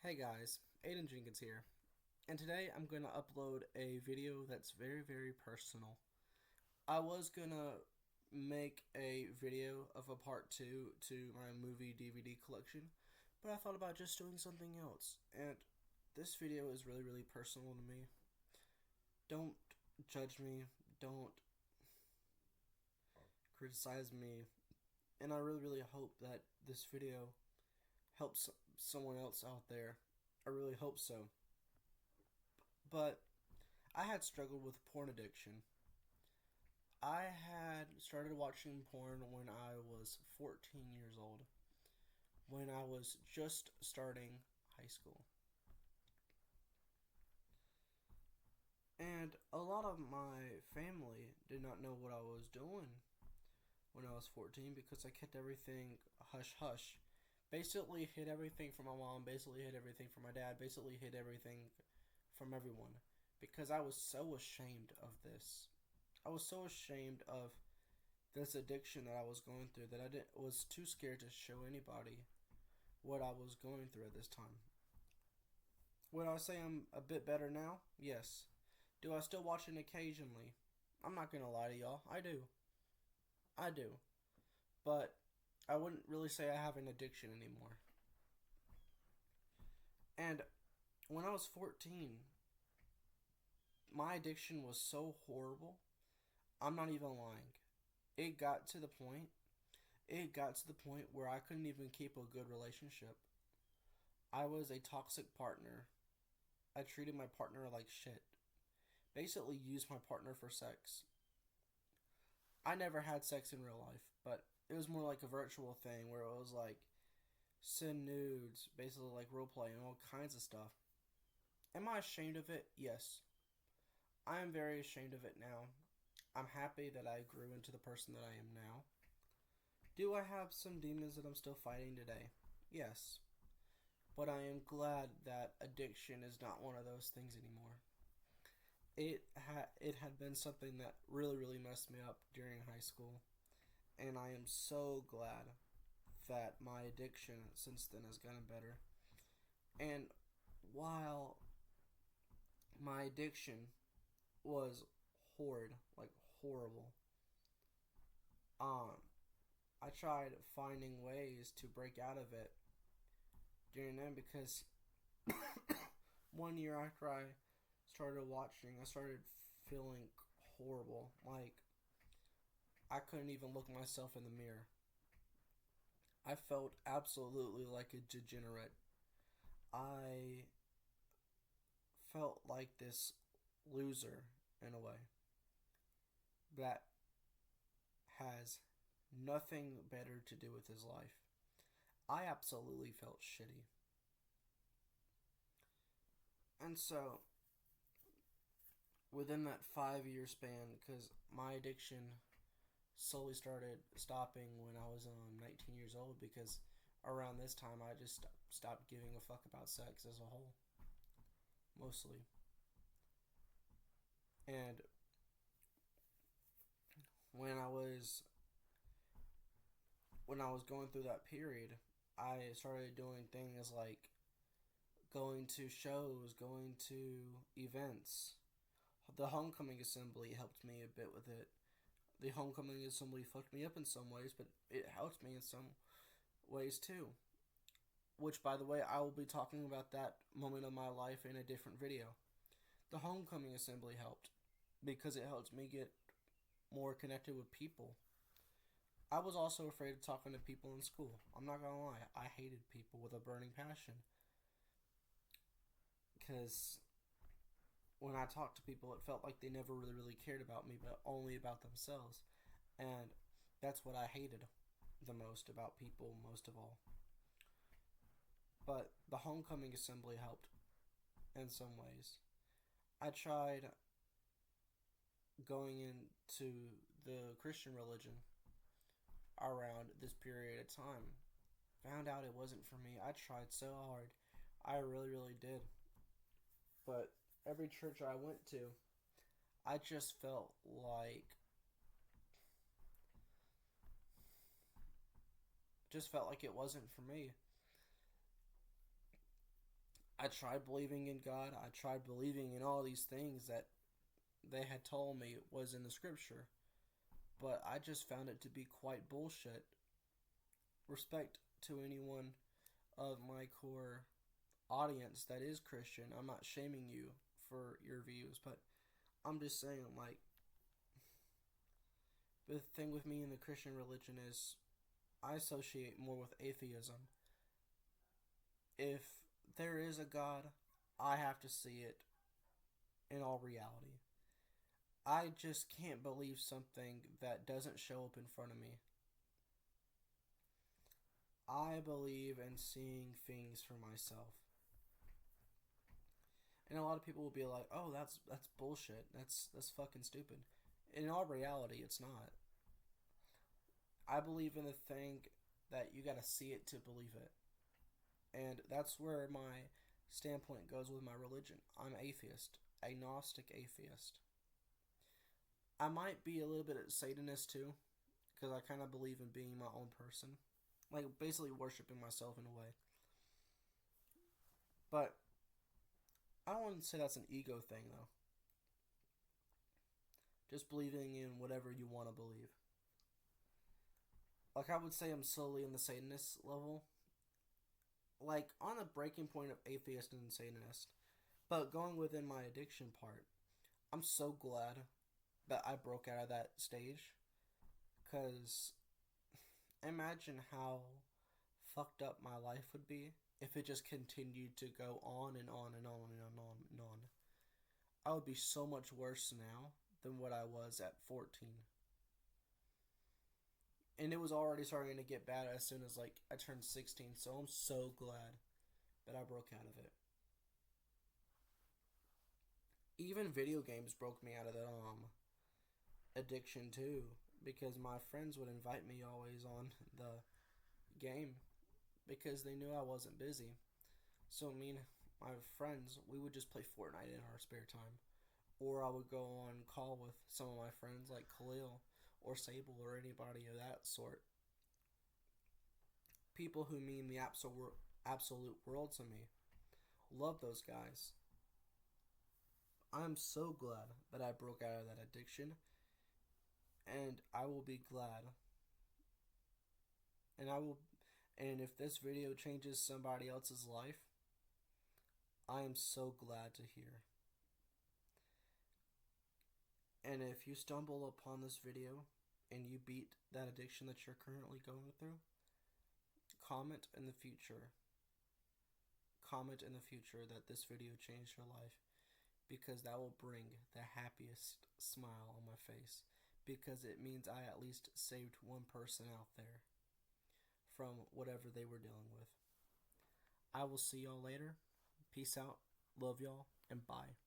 Hey guys, Aiden Jenkins here, and today I'm going to upload a video that's very, very personal. I was going to make a video of a part 2 to my movie DVD collection, but I thought about just doing something else, and this video is really, really personal to me. Don't judge me, don't criticize me, and I really, really hope that this video helps someone else out there. I really hope so. But I had struggled with porn addiction. I had started watching porn when I was 14 years old, when I was just starting high school. And a lot of my family did not know what I was doing when I was 14 because I kept everything hush hush. Basically, hid everything from my mom, basically, hid everything from my dad, basically, hid everything from everyone because I was so ashamed of this. I was so ashamed of this addiction that I was going through that was too scared to show anybody what I was going through at this time. Would I say I'm a bit better now? Yes. Do I still watch it occasionally? I'm not gonna lie to y'all. I do. I do. But I wouldn't really say I have an addiction anymore. And when I was 14, my addiction was so horrible. I'm not even lying. It got to the point it got to the point where I couldn't even keep a good relationship. I was a toxic partner. I treated my partner like shit. Basically used my partner for sex. I never had sex in real life, but it was more like a virtual thing where it was like send nudes, basically like roleplay and all kinds of stuff. Am I ashamed of it? Yes. I am very ashamed of it now. I'm happy that I grew into the person that I am now. Do I have some demons that I'm still fighting today? Yes. But I am glad that addiction is not one of those things anymore. It had been something that really, really messed me up during high school, and I am so glad that my addiction since then has gotten better. And while my addiction was horrid, like horrible, um, I tried finding ways to break out of it during then because one year after I started watching, I started feeling horrible. Like, I couldn't even look myself in the mirror. I felt absolutely like a degenerate. I felt like this loser in a way that has nothing better to do with his life. I absolutely felt shitty. And so, within that 5 year span, because my addiction slowly started stopping when I was 19 years old, because around this time I just stopped giving a fuck about sex as a whole, mostly. And when I was when I was going through that period, I started doing things like going to shows, going to events. The homecoming assembly helped me a bit with it. The homecoming assembly fucked me up in some ways, but it helped me in some ways too. Which, by the way, I will be talking about that moment of my life in a different video. The homecoming assembly helped because it helped me get more connected with people. I was also afraid of talking to people in school. I'm not gonna lie, I hated people with a burning passion. Because when I talked to people, it felt like they never really, really cared about me, but only about themselves. And that's what I hated the most about people, most of all. But the homecoming assembly helped in some ways. I tried going into the Christian religion around this period of time. Found out it wasn't for me. I tried so hard. I really, really did. But every church I went to, I just felt like it wasn't for me. I tried believing in God. I tried believing in all these things that they had told me was in the scripture. But I just found it to be quite bullshit. Respect to anyone of my core audience that is Christian. I'm not shaming you for your views, but I'm just saying, like, the thing with me in the Christian religion is I associate more with atheism. If there is a God, I have to see it in all reality. I just can't believe something that doesn't show up in front of me. I believe in seeing things for myself. And a lot of people will be like, "Oh, that's bullshit. That's fucking stupid." In all reality, it's not. I believe in the thing that you got to see it to believe it. And that's where my standpoint goes with my religion. I'm atheist, agnostic atheist. I might be a little bit of Satanist too, because I kind of believe in being my own person, like basically worshiping myself in a way. But I don't want to say that's an ego thing though. Just believing in whatever you want to believe. Like I would say, I'm slowly in the Satanist level, like on the breaking point of atheist and Satanist. But going within my addiction part, I'm so glad that I broke out of that stage. Because imagine how fucked up my life would be if it just continued to go on and on and on and on and on. I would be so much worse now than what I was at 14. And it was already starting to get bad as soon as like I turned 16. So I'm so glad that I broke out of it. Even video games broke me out of the addiction too, because my friends would invite me always on the game because they knew I wasn't busy. So me and my friends, we would just play Fortnite in our spare time. Or I would go on call with some of my friends like Khalil or Sable or anybody of that sort. People who mean the absolute world to me. Love those guys. I'm so glad that I broke out of that addiction, and I will be glad. And I will, and if this video changes somebody else's life, I am so glad to hear. And if you stumble upon this video and you beat that addiction that you're currently going through, comment in the future. Comment in the future that this video changed your life, because that will bring the happiest smile on my face, because it means I at least saved one person out there from whatever they were dealing with. I will see y'all later. Peace out. Love y'all and bye.